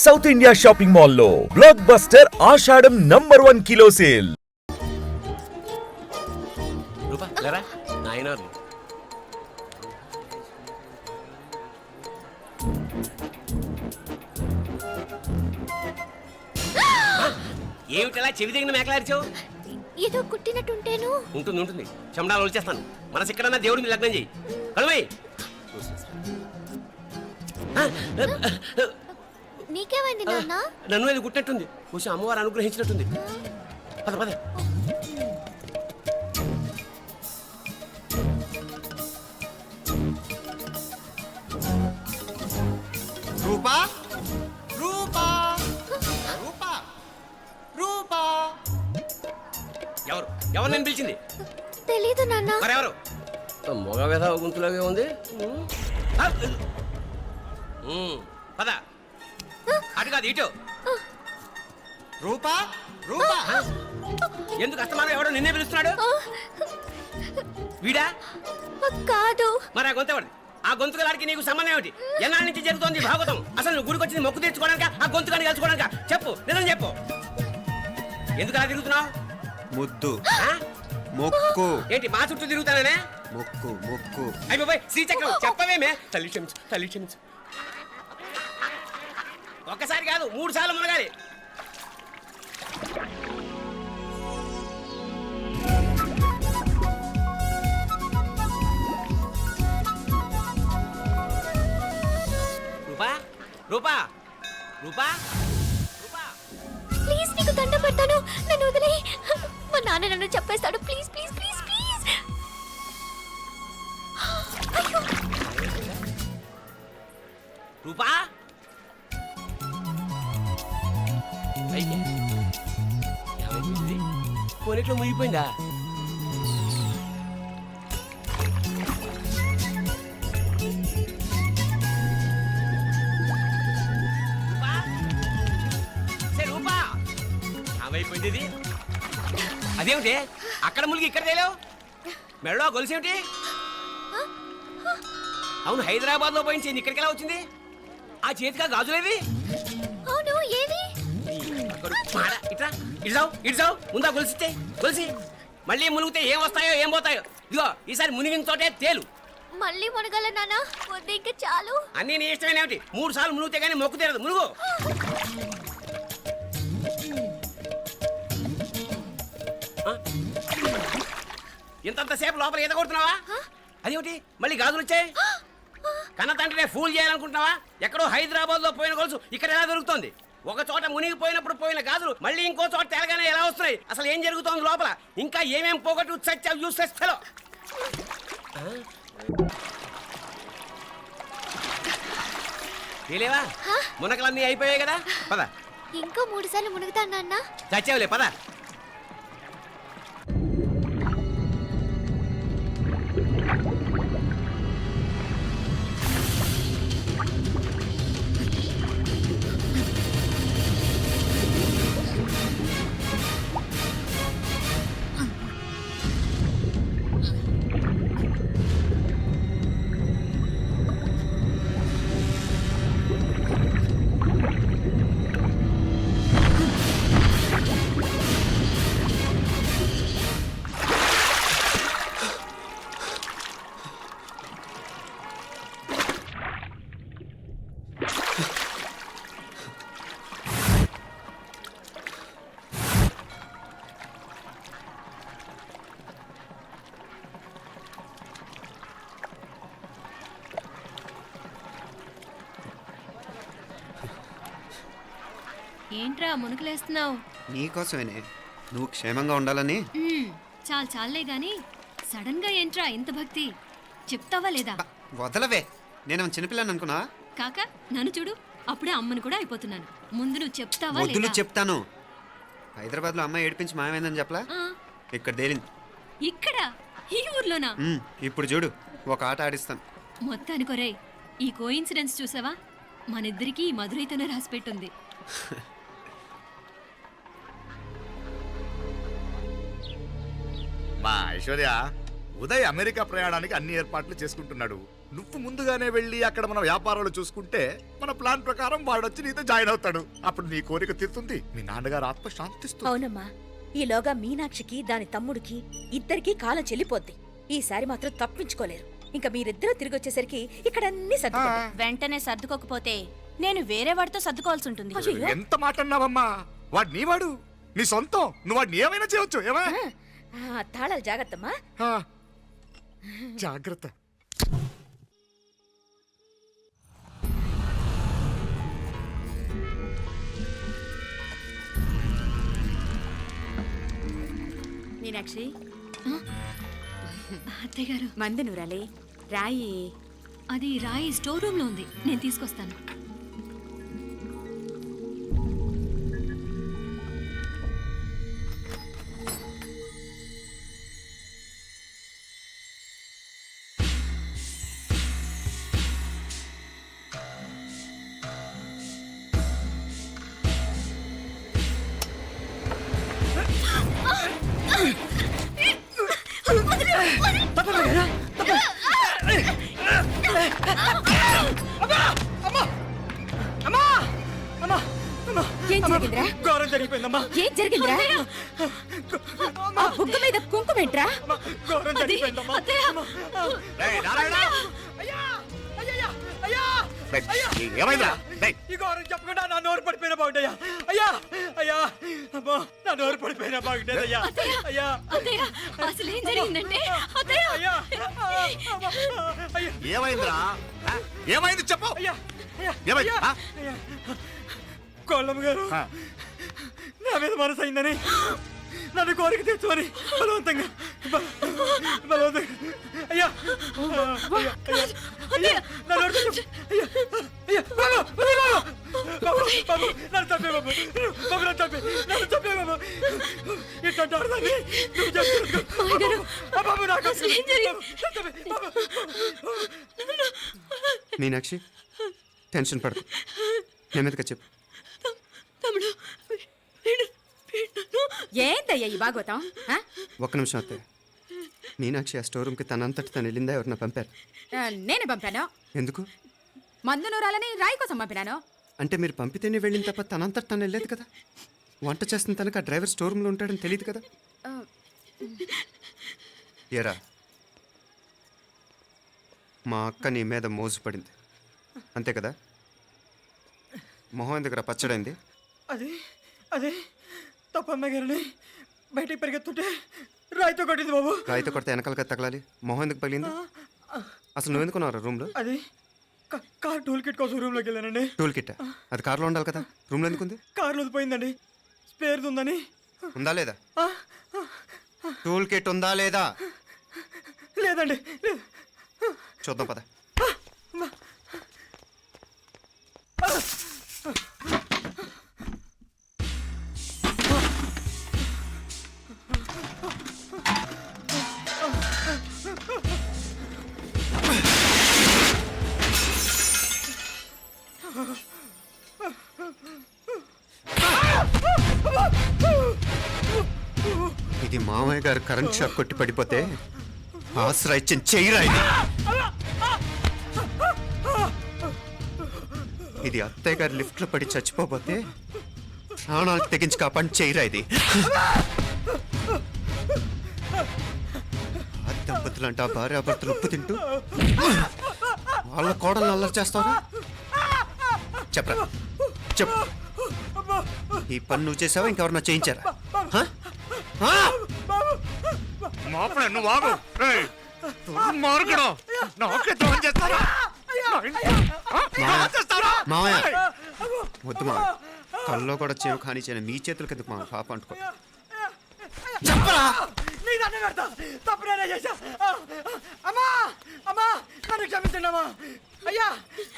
South India shopping మాల్లో block buster ఆషాఢం number 1 kilo sale. రూపా లేరా నాయనారు ఏమిటలా చెవి దగ్గర మేకలారిచావు? ఏదో కుట్టినట్టుంటేను. ఉంటుంది ఉంటుంది, చెమడాలు వచ్చేస్తాను. మనసు ఎక్కడన్నా దేవుడిని లగ్నం చేయి. కడుమై నీకేమైంది నాన్న? నన్ను అది కుట్టినట్టుంది, కొంచెం అమ్మవారు అనుగ్రహించినట్టుంది. పద పద. రూపా రూపా రూపా రూపా ఎవరు ఎవరు నేను పిలిచింది? తెలీదు నాన్న. మరెవరు? మొగ వేధ గుంతులాగే ఉంది. పద. అటు కాదు ఇటు. రూపా రూపా ఎందుకు అస్తమానం ఎవడో నిన్నే పిలుస్తున్నాడు? వీడా కాదు. మరి ఆ గొంతు ఎవరిది? ఆ గొంతుగాడికి నీకు సంబంధం ఏమిటి? ఎన్నాళ్ళ నుంచి జరుగుతోంది భాగవతం? అసలు నువ్వు గుడికి వచ్చింది మొక్కు తీర్చుకోవడానిక, ఆ గొంతుగాని కలుసుకోవడానిక? చెప్పు, నిజం చెప్పు. ఎందుకు అలా తిరుగుతున్నావు? ముద్దు మొక్కు. ఏంటి మా చుట్టూ తిరుగుతానే? మొక్కు మొక్కు. అయిపోయి శ్రీచక్రం చెప్పవేమే. తల్లి క్షమించు, తల్లి క్షమించు. ఒక్కసారి కాదు 3 సార్లు మునగాలి. రూపా రూపా రూపా రూపా ప్లీజ్ నీకు దండ పెడతాను, నన్ను వదిలే. మా నాన్న నన్ను చెప్పేస్తాడు. Please please please please. అయ్యో. రూపా కొనిట్లో మునిగిపోయిందా? రూపా ఏమైపోయింది ఇది? అదేమిటి అక్కడ మునిగి ఇక్కడ తేలేవు? మెడలో గొలుసేమిటి? అవును, హైదరాబాద్ లో పోయించింది, ఇక్కడికి ఎలా వచ్చింది? ఆ చేతిగా గాజులేవి? అవును, ఏది? ఇట్రా ఇడ్సావు ఇడ్సావు, ముందా గొలిసితే గొలిసి. మళ్ళీ మునిగితే ఏం వస్తాయో ఏం పోతాయో. ఇదిగో ఈసారి మునిగిన తోటే తేలు. మళ్ళీ మునగల నాన్న, వద్దు ఇంకా చాలు. అన్నీ నీ ఇష్టమేనేమిటి? 3 సార్లు మునిగితే కానీ మొక్కు తీరదు. మునుగు. ఇంతంతసేపు లోపల ఈత కొడుతున్నావా? అదేమిటి మళ్ళీ గాజులు వచ్చాయి? కన్న తండ్రినే ఫూల్ చేయాలనుకుంటున్నావా? ఎక్కడో హైదరాబాద్ లో పోయిన గొలుసు ఇక్కడ ఎలా దొరుకుతుంది? ఒక చోట మునిగిపోయినప్పుడు పోయిన గాజులు మళ్ళీ ఇంకో చోట తేలగానే ఎలా వస్తున్నాయి? అసలు ఏం జరుగుతోంది లోపల? ఇంకా ఏమేం పోగొట్టు చచ్చావు యూస్లెస్ ఫెలో. తెలియవా? మునకలన్నీ అయిపోయాయి కదా, పద. ఇంకో 3 సార్లు మునుగుతాను నాన్న. చచ్చావులే, పద. ఏంట్రా మునుకులేస్తున్నావు? నీకోసమేనే, నువ్వు క్షేమంగా ఉండాలని. చాలే గాని సడన్ గా ఏంట్రా ఇంత భక్తి? చెప్తావా లేదా? వదలవే, నేను చిన్నపిల్లని అనుకున్నా. కాక నన్ను చూడు, అప్పుడే అమ్మని కూడా అయిపోతున్నాను. ముందు నువ్వు చెప్తావా వద్దులు లేదా? చెప్తాను. హైదరాబాద్ లో అమ్మాయి ఏడిపించి మాయమైందని చెప్పలా? ఇక్కడ తేలింది. ఇక్కడ ఈ ఊర్లోనా? ఇప్పుడు చూడు, ఒక ఆట ఆడిస్తాను. మొత్తానికొరేయ్, ఈ కోయిన్సిడెన్స్ చూసావా? మనిద్దరికీ మధురైతోనే రాసిపెట్టుంది. మా ఐశ్వర్య, ఉదయ్ అమెరికా ప్రయాణానికి అన్ని ఏర్పాట్లు చేసుకుంటున్నాడు. నువ్వు ముందుగానే వెళ్ళి అక్కడ మన వ్యాపారాలు చూసుకుంటే మన ప్లాన్ ప్రకారం వాడు వచ్చి నీతో జాయిన్ అవుతాడు. అప్పుడు నీ కోరిక తీరుతుంది, మీ నాన్నగారు ఆత్మ శాంతిస్తుంది. అవునమ్మా, ఈలోగా మీనాక్షికి దాని తమ్ముడికి ఇద్దరికీ కాలం చెల్లిపోద్ది. ఈసారి మాత్రం తప్పించుకోలేరు. ఇంకా మీరిద్దరూ తిరిగి వచ్చేసరికి ఇక్కడ అన్ని సర్దుకుంటాయి. వెంటనే సర్దుకోకపోతే నేను వేరే వాడితో సర్దుకోవాల్సి ఉంటుంది. అయ్యో. ఎంత మాట అన్నావమ్మా, వాడు నీ వాడు, నీ సొంతం, నువ్వు వాడిని ఏమైనా చేయొచ్చు. ఏమా తాళాలు జాగ్రత్తమ్మా. జాగ్రత్త. మీనాక్షి, అత్తయ్య గారు, మందు నూరాలి, రాయి. అది రాయి స్టోర్ రూమ్ లో ఉంది, నేను తీసుకొస్తాను. ఏం జరిగిందిరా? ఘోరం జరిగిపోయిందమ్మా. ఏం జరిగిందిరా? ఆ బుగ్గ మీద కుంకుమేంట్రా? ఘోరం జరిగిపోయిందమ్మా. రేయ్, నారాయణ! అయ్యా అయ్యా అయ్యా రేయ్, ఏమైందిరా? రేయ్, ఈ ఘోరం చెప్పకుండా నా నోరు పడిపోయిన బాగుంటయ్యా. అయ్యా అయ్యా అమ్మా, నా నోరు పడిపోయిన బాగుంటేదయ్యా. అయ్యా అత్తయ్య, అసలు ఏం జరిగిందంటే అత్తయ్య, అయ్యా అయ్యా ఏమైందిరా? ఏమైంది చెప్పు. అయ్యా ఏమైంది? కోళ్ళమ్మ గారు నా మీద మనసు అయిందని నన్ను కోరిక తెచ్చుకొని బలవంతంగా అయ్యా అయ్యా నా నోరు అయ్యా అయ్యా బాబు బాబు నన్ను చంపే బాబు బాబు నన్ను చంపే బాబు ఇట్లాంటి ఆడదాన్ని నువ్వు చెప్తున్నా బాబు నాకు మీనాక్షి, టెన్షన్ పడకు, నెమ్మదిగా చెప్పు. ఏందయ్యా ఈ భాగవతం? ఒక్క నిమిషం అత్తయ్య. మీనాక్షి ఆ స్టోర్ రూమ్కి తనంతటి తను వెళ్ళిందా, ఎవరన్నా పంపారు? నేనే పంపాను. ఎందుకు? మందు నూరాలని రాయి కోసం పంపినాను. అంటే మీరు పంపితేనే వెళ్ళింది తప్ప తనంతటి తను వెళ్ళలేదు కదా. వంట చేస్తున్న తనకు ఆ డ్రైవర్ స్టోర్ రూమ్లో ఉంటాడని తెలియదు కదా. ఏరా, మా అక్క నీ మీద మోజు పడింది అంతే కదా. మొహం ఎందుకురా పచ్చడైంది? అది అదే తప్పమ్మ గారిని బయటికి పరిగెత్తుంటే రాయితో కొట్టింది బాబు. రాయితో కొడితే వెనకాలగా తగలాలి, మొహం ఎందుకు పగిలింది? అసలు నువ్వు ఎందుకున్నావు రూమ్లో? అది కార్ టూల్ కిట్ కోసం రూమ్లోకి వెళ్ళానండి. టూల్ కిట్ అది కార్లో ఉండాలి కదా, రూమ్లో ఎందుకుంది? కార్లో పోయిందండి, స్పేర్ ఉందని. ఉందా లేదా? టూల్ కిట్ ఉందా లేదా? లేదండి లేదు. చూద్దాం పద. ఇది మామయ్య గారు కరెంట్ షాక్ కొట్టి పడిపోతే ఆసరా ఇచ్చిన చెయ్యిరా ఇది. ఇది అత్తయ్య గారు లిఫ్ట్ లో పడి చచ్చిపోతే ప్రాణాలకు తెగించి కాపాడి చెయ్యిరా ఇది. ఆ దంపతులు అంటే ఆ భార్యాభర్తలు ఉప్పు తింటూ వాళ్ళ కోడలు అల్లరి చేస్తారా? చెప్పరా చెప్పు. ఈ పని నువ్వు చేసావా, ఇంకెవరన్నా చేయించారా? మాపడే నువ్వు ఆగు. రేయ్, దుర్మార్గుడు. నాకే ద్రోహం చేస్తారా? మావయ్య వద్దు మా, కల్లో కూడా చేవు కానీ చేయను మీ చేతుల కింద మా పాప అంటుకో. చెప్పరా నీ దండం పెడతా, తప్పు నేనే చేశా. అమ్మా అమ్మా నన్ను క్షమించండి అమ్మా. అయ్యా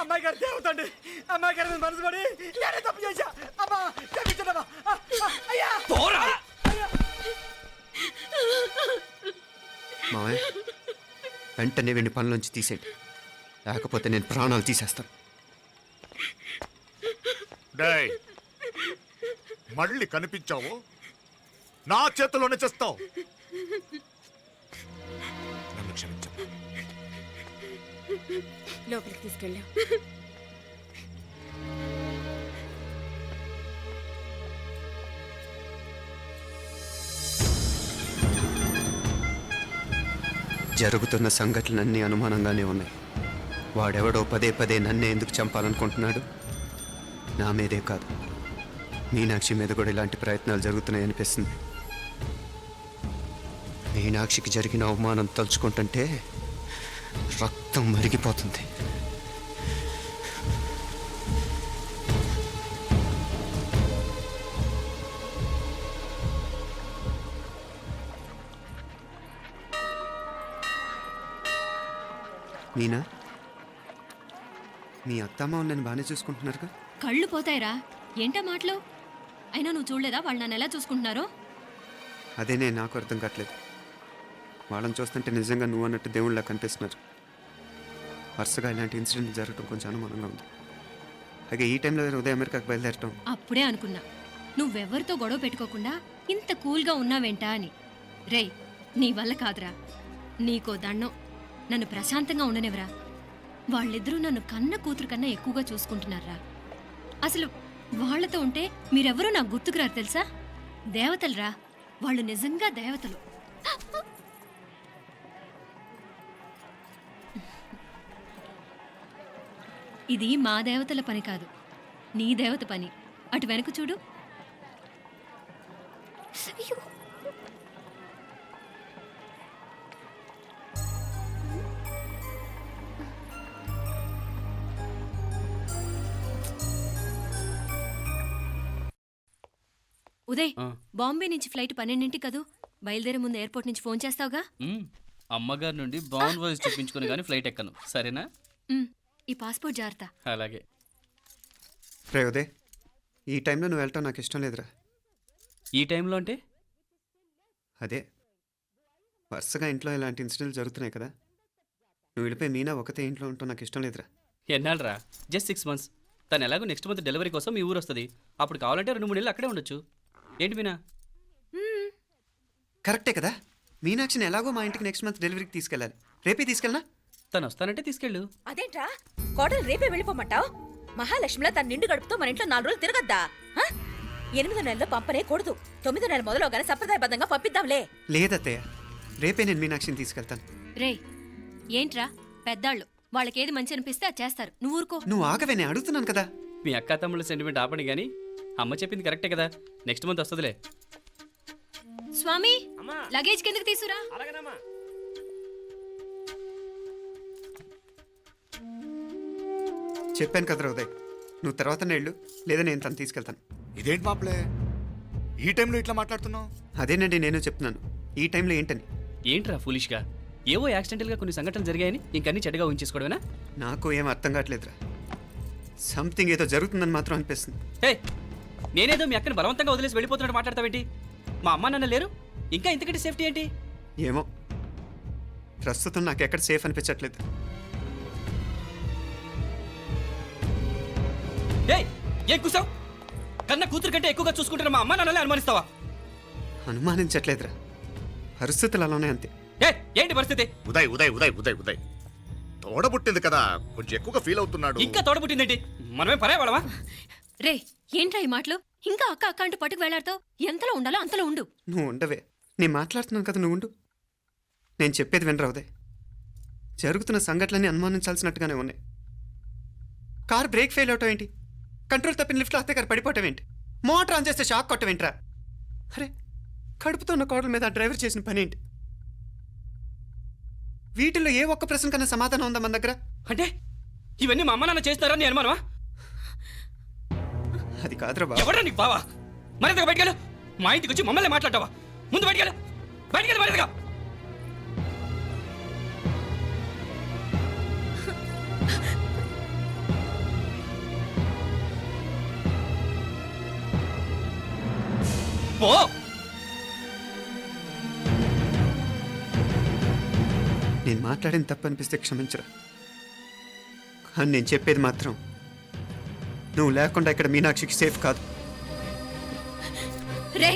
అమ్మాయి గారు దేవతండి, అమ్మాయి గారి మీద మనసు పడి నేనే తప్పు చేశా. అమ్మా క్షమించండి అమ్మా. అయ్యా మావయ్య వెంటనే వీడిని పనిలోంచి తీసేయండి, లేకపోతే నేను ప్రాణాలు తీసేస్తాను. డేయ్, మళ్ళీ కనిపించావు నా చేతిలోనే చేస్తావు. నన్ను క్షమించు. లోపలికి తీసుకెళ్ళాం. జరుగుతున్న సంఘటనలన్నీ అనుమానంగానే ఉన్నాయి. వాడెవడో పదే పదే నన్నే ఎందుకు చంపాలనుకుంటున్నాడు? నా మీదే కాదు, మీనాక్షి మీద కూడా ఇలాంటి ప్రయత్నాలు జరుగుతున్నాయి అనిపిస్తుంది. మీనాక్షికి జరిగిన అవమానం తలుచుకుంటుంటే రక్తం మరిగిపోతుంది. మీనా, మీ అత్తమ్మ నన్ను బాగానే చూసుకుంటున్నారుగా? కళ్ళు పోతాయిరా, ఏంటా మాటలు? అయినా నువ్వు చూడలేదా వాళ్ళు నన్ను ఎలా చూసుకుంటున్నారో? అదేనే నాకు అర్థం కావట్లేదు. వాళ్ళని చూస్తుంటే నిజంగా నువ్వు అన్నట్టు దేవుళ్ళ కనిపిస్తున్నారు. వరుసగా ఇలాంటి ఇన్సిడెంట్ జరగడం కొంచెం అనుమానంగా ఉంది. అలాగే ఈ టైంలో ఉదయం అమెరికాకు బయలుదేరటం. అప్పుడే అనుకున్నా నువ్వెవరితో గొడవ పెట్టుకోకుండా ఇంత కూల్గా ఉన్నావేంటా అని. రేయ్, నీ వల్ల కాదురా, నీకో దండం, నన్ను ప్రశాంతంగా ఉండనివరా. వాళ్ళిద్దరూ నన్ను కన్న కూతురు కన్నా ఎక్కువగా చూసుకుంటున్నారా. అసలు వాళ్లతో ఉంటే మీరెవరూ నాకు గుర్తుకురారు తెలుసా? దేవతలురా, వాళ్ళు నిజంగా దేవతలు. ఇది మా దేవతల పని కాదు, నీ దేవత పని. అటు వెనక చూడు. అయ్యో, ఉదయ్, బాంబే నుంచి ఫ్లైట్ 12ంటికి కదూ. బయలుదేరే ముందు ఎయిర్పోర్ట్ నుంచి ఫోన్ చేస్తావుగా? అమ్మగారి నుండి బౌండ్ వాయిస్ చూపించుకుని కానీ ఫ్లైట్ ఎక్కను, సరేనా? ఈ పాస్పోర్ట్ జాగ్రత్త. అలాగే. రే ఉదయ్, ఈ టైంలో నువ్వు వెళ్ళటం నాకు ఇష్టం లేదురా. ఈ టైంలో అంటే? అదే, వరుసగా ఇంట్లో ఇలాంటి ఇన్సిడెంట్లు జరుగుతున్నాయి కదా. నువ్వు వెళ్ళిపోయి మీనా ఒకతే ఇంట్లో ఉంటావు నాకు ఇష్టం లేదురా. ఎన్నాళ్ళరా? Just 6 months. తను ఎలాగో నెక్స్ట్ మంత్ డెలివరీ కోసం మీ ఊరు వస్తుంది. అప్పుడు కావాలంటే 2-3 నెలలు అక్కడే ఉండొచ్చు. ఏంటి మీనా? కరెక్టే కదా. మీనాక్షిని ఎలాగో మా ఇంటికి నెక్స్ట్ మంత్ డెలివరీకి తీసుకెళ్ళాలి. రేపే తీసుకెళ్ళనా? తను వస్తానంటే తీసుకెళ్ళు. అదేంట్రా, కోడలు రేపే వెళ్ళిపోమంటావు? మహాలక్ష్మిలా తన నిండు గడుపుతో మన ఇంట్లో 4 రోజులు తిరగద్దా? 8వ నెలలో పంపనే కూడదు. 9వ నెల మొదలుగానే సంప్రదాయబద్ధంగా పంపిద్దాంలే. లేదత్తయ్య, రేపే నేను మీనాక్షిని తీసుకెళ్తాను. రేయ్, ఏంట్రా పెద్దాళ్ళు, వాళ్ళకేది మంచి అనిపిస్తే అది చేస్తారు. నువ్వు ఊరుకో. నువ్వు ఆగవే, నేను అడుగుతున్నాను కదా. మీ అక్క తమ్ముళ్ళ సెంటిమెంట్ ఆపండి కానీ అమ్మ చెప్పింది కరెక్టే కదా. నెక్స్ట్ మంత్ వస్తుందిలే. స్వామి, లగేజ్ కిందకి తీసురా. అలాగేనమ్మా. చెప్పాను కదరా ఉదయ్, నువ్వు తర్వాత నేళ్ళు లేదా నేను తను తీసుకెళ్తాను. ఇదేంటి మాప్లే, ఈ టైంలో ఇట్లా మాట్లాడుతున్నావు? అదేనండి నేను చెప్తున్నాను, ఈ టైంలో ఏంటని. ఏంట్రా ఫులిష్గా? ఏవో యాక్సిడెంటల్గా కొన్ని సంఘటనలు జరిగాయని ఇంకన్నీ చెడ్డగా ఊహించేసుకోవడమేనా? నాకు ఏం అర్థం కావట్లేదురా. సంథింగ్ ఏదో జరుగుతుందని మాత్రం అనిపిస్తుంది. హే, నేనేదో మీ అక్కని బలవంతంగా వదిలేసి వెళ్ళిపోతున్నట్టు మాట్లాడతావేంటి? మా అమ్మ నాన్న లేరు, ఇంకా ఇంతకంటే సేఫ్టీ ఏంటి? ఏమో, ప్రస్తుతం నాకు ఎక్కడ సేఫ్ అనిపించట్లేదు. ఏం కూసావు? కన్న కూతురు కంటే ఎక్కువగా చూసుకుంటున్న మా అమ్మ నాన్నలే అనుమానిస్తావా? అనుమానించట్లేదురా, పరిస్థితులు అలానే అంతే. ఏంటి పరిస్థితి? ఉదయ్ ఉదయ్ ఉదయ్ ఉదయ్ ఉదయ్ తోడబుట్టింది కదా, కొంచెం ఎక్కువగా ఫీల్ అవుతున్నాడు. ఇంకా తోడబుట్టిందేంటి? మనమే పరేవాళ్ళమా? రే, ఏంట్రా ఈ మాటలు? ఇంకా అక్క అక్క అంటూ పట్టుకు వెళ్లాడుతావు. ఎంతలో ఉండాలో అంతలో ఉండు. నువ్వు ఉండవే, నేను మాట్లాడుతున్నాను కదా, నువ్వు ఉండు. నేను చెప్పేది వినరా ఉదయ్, జరుగుతున్న సంఘటనలన్నీ అనుమానించాల్సినట్టుగానే ఉన్నాయి. కార్ బ్రేక్ ఫెయిల్ అవటం ఏంటి? కంట్రోల్ తప్పిన లిఫ్ట్లో అత్తే గారు పడిపోవటం ఏంటి? మోటార్ ఆన్ చేస్తే షాక్ కొట్టం ఏంట్రా? అరే, కడుపుతో ఉన్న కోడల మీద ఆ డ్రైవర్ చేసిన పని ఏంటి? వీటిల్లో ఏ ఒక్క ప్రశ్న కన్నా సమాధానం ఉందా మన దగ్గర? అంటే ఇవన్నీ మా అమ్మ నాన్న చేస్తారా నీ అనుమానమా? అది కాదురా బాబు. ఎవరా నీకు బావా? మరింతగా బయటకెళ్ళు. మా ఇంటికి వచ్చి మమ్మల్ని మాట్లాడతావా? ముందు బయటకెళ్ళు, బయటకెళ్ళు మరింతగా. పో. నేను మాట్లాడిన తప్పు అనిపిస్తే క్షమించరా, కానీ నేను చెప్పేది మాత్రం నువ్వు లేకుండా ఇక్కడ మీనాక్షికి సేఫ్ కాదు. రే,